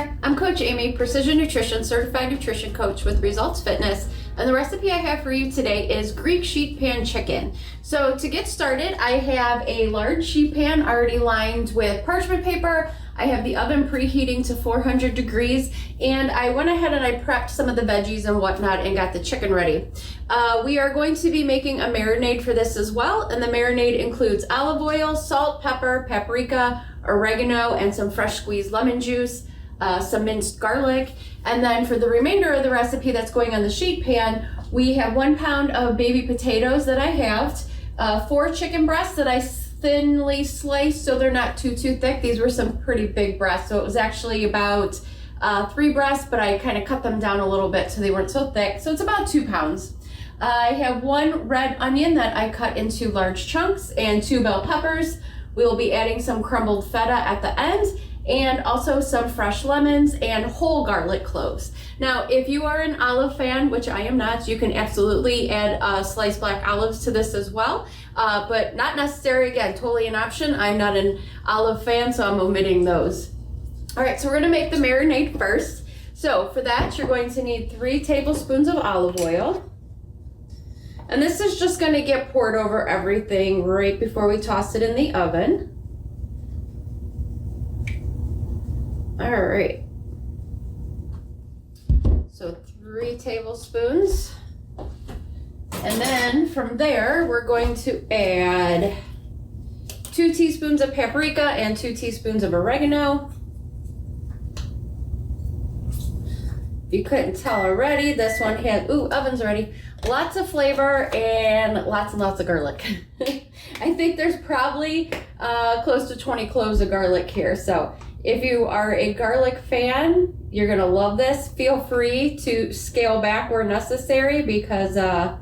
there, I'm Coach Amy, Precision Nutrition Certified Nutrition Coach with Results Fitness, and the recipe I have for you today is Greek sheet pan chicken. So to get started, I have a large sheet pan already lined with parchment paper. I have the oven preheating to 400 degrees, and I went ahead and I prepped some of the veggies and whatnot and got the chicken ready. We are going to be making a marinade for this as well, and the marinade includes olive oil, salt, pepper, paprika, oregano, and some fresh squeezed lemon juice, some minced garlic. And then for the remainder of the recipe that's going on the sheet pan, we have 1 pound of baby potatoes that I halved, 4 chicken breasts that I thinly sliced so they're not too thick. These were some pretty big breasts, so it was actually about 3 breasts, but I kind of cut them down a little bit so they weren't so thick. So it's about 2 pounds. I have 1 red onion that I cut into large chunks and 2 bell peppers. We will be adding some crumbled feta at the end, and also some fresh lemons and whole garlic cloves. Now, if you are an olive fan, which I am not, you can absolutely add sliced black olives to this as well, but not necessary. Again, totally an option. I'm not an olive fan, so I'm omitting those. All right, so we're gonna make the marinade first. So for that, you're going to need 3 tablespoons of olive oil. And this is just gonna get poured over everything right before we toss it in the oven. All right, so 3 tablespoons. And then from there, we're going to add 2 teaspoons of paprika and 2 teaspoons of oregano. If you couldn't tell already, this one has, oven's ready. Lots of flavor and lots of garlic. I think there's probably close to 20 cloves of garlic here. So if you are a garlic fan, you're gonna love this. Feel free to scale back where necessary because I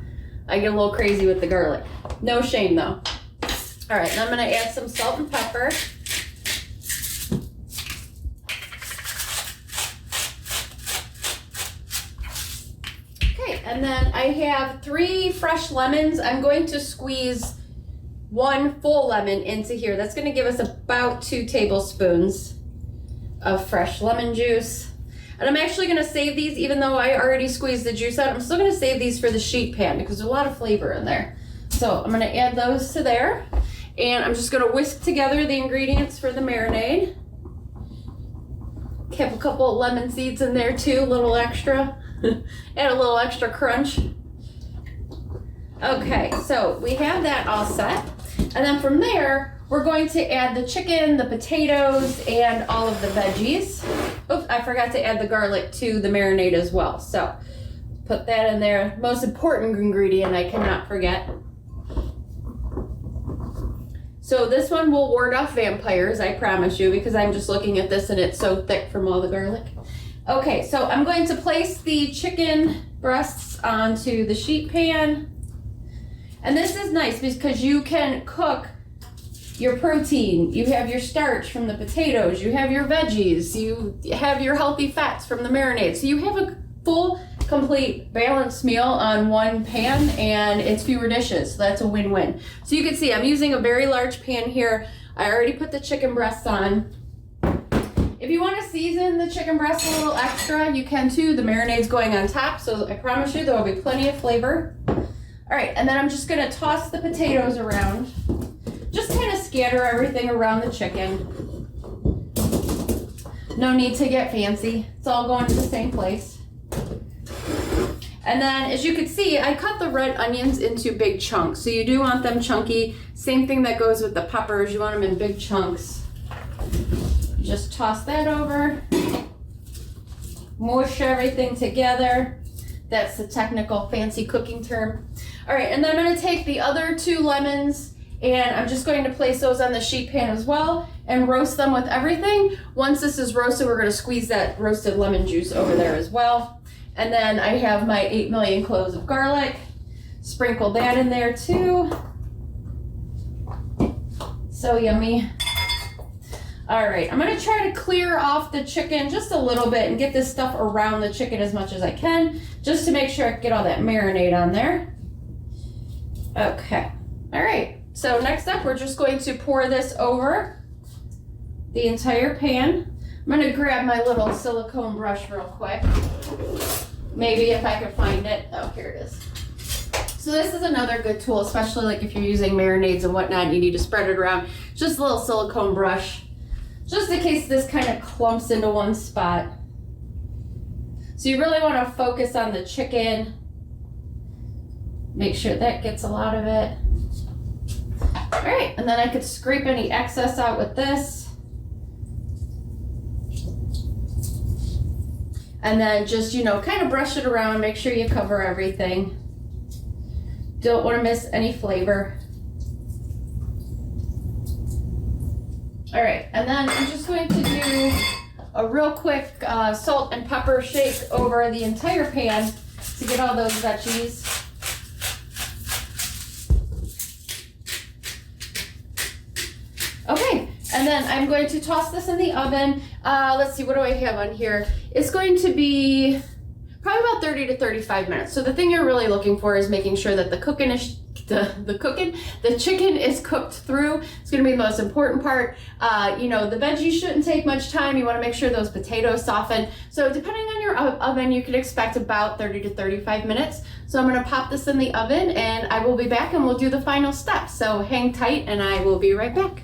get a little crazy with the garlic. No shame though. All right, now I'm gonna add some salt and pepper. And then I have 3 fresh lemons. I'm going to squeeze 1 full lemon into here. That's going to give us about 2 tablespoons of fresh lemon juice. And I'm actually going to save these, even though I already squeezed the juice out. I'm still going to save these for the sheet pan because there's a lot of flavor in there. So I'm going to add those to there. And I'm just going to whisk together the ingredients for the marinade. Have a couple of lemon seeds in there too, a little extra. Add a little extra crunch. Okay, so we have that all set. And then from there, we're going to add the chicken, the potatoes, and all of the veggies. Oops, I forgot to add the garlic to the marinade as well. So put that in there. Most important ingredient I cannot forget. So this one will ward off vampires, I promise you, because I'm just looking at this and it's so thick from all the garlic. Okay, so I'm going to place the chicken breasts onto the sheet pan. And this is nice because you can cook your protein. You have your starch from the potatoes. You have your veggies. You have your healthy fats from the marinade. So you have a full, complete, balanced meal on one pan, and it's fewer dishes. So that's a win-win. So you can see I'm using a very large pan here. I already put the chicken breasts on. If you want to season the chicken breast a little extra, you can too. The marinade's going on top, so I promise you there will be plenty of flavor. All right, and then I'm just going to toss the potatoes around. Just kind of scatter everything around the chicken. No need to get fancy. It's all going to the same place. And then, as you can see, I cut the red onions into big chunks. So you do want them chunky. Same thing that goes with the peppers. You want them in big chunks. Just toss that over, mush everything together. That's the technical fancy cooking term. All right, and then I'm gonna take the other 2 lemons and I'm just going to place those on the sheet pan as well and roast them with everything. Once this is roasted, we're gonna squeeze that roasted lemon juice over there as well. And then I have my 8 million cloves of garlic. Sprinkle that in there too. So yummy. All right, I'm gonna try to clear off the chicken just a little bit and get this stuff around the chicken as much as I can, just to make sure I get all that marinade on there. Okay, all right, so next up, we're just going to pour this over the entire pan. I'm gonna grab my little silicone brush real quick. Maybe if I could find it. Oh, here it is. So this is another good tool, especially like if you're using marinades and whatnot, you need to spread it around. Just a little silicone brush, just in case this kind of clumps into one spot. So you really want to focus on the chicken. Make sure that gets a lot of it. All right, and then I could scrape any excess out with this. And then just, kind of brush it around, make sure you cover everything. Don't want to miss any flavor. All right, and then I'm just going to do a real quick salt and pepper shake over the entire pan to get all those veggies. Okay, and then I'm going to toss this in the oven. Let's see, what do I have on here? It's going to be probably about 30 to 35 minutes. So the thing you're really looking for is making sure that the chicken is cooked through. It's gonna be the most important part. The veggies shouldn't take much time. You wanna make sure those potatoes soften. So depending on your oven, you can expect about 30 to 35 minutes. So I'm gonna pop this in the oven and I will be back and we'll do the final steps. So hang tight and I will be right back.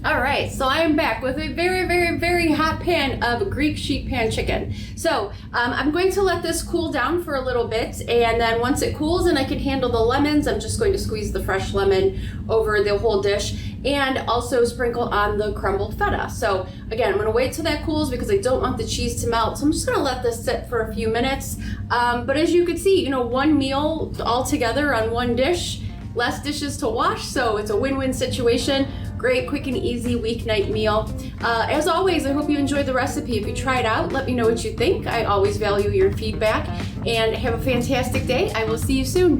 All right, so I am back with a very, very, very hot pan of Greek sheet pan chicken. So I'm going to let this cool down for a little bit, and then once it cools and I can handle the lemons, I'm just going to squeeze the fresh lemon over the whole dish and also sprinkle on the crumbled feta. So again, I'm gonna wait till that cools because I don't want the cheese to melt. So I'm just gonna let this sit for a few minutes. But as you can see, one meal all together on one dish, less dishes to wash, so it's a win-win situation. Great, quick and easy weeknight meal. As always, I hope you enjoyed the recipe. If you try it out, let me know what you think. I always value your feedback. And have a fantastic day. I will see you soon.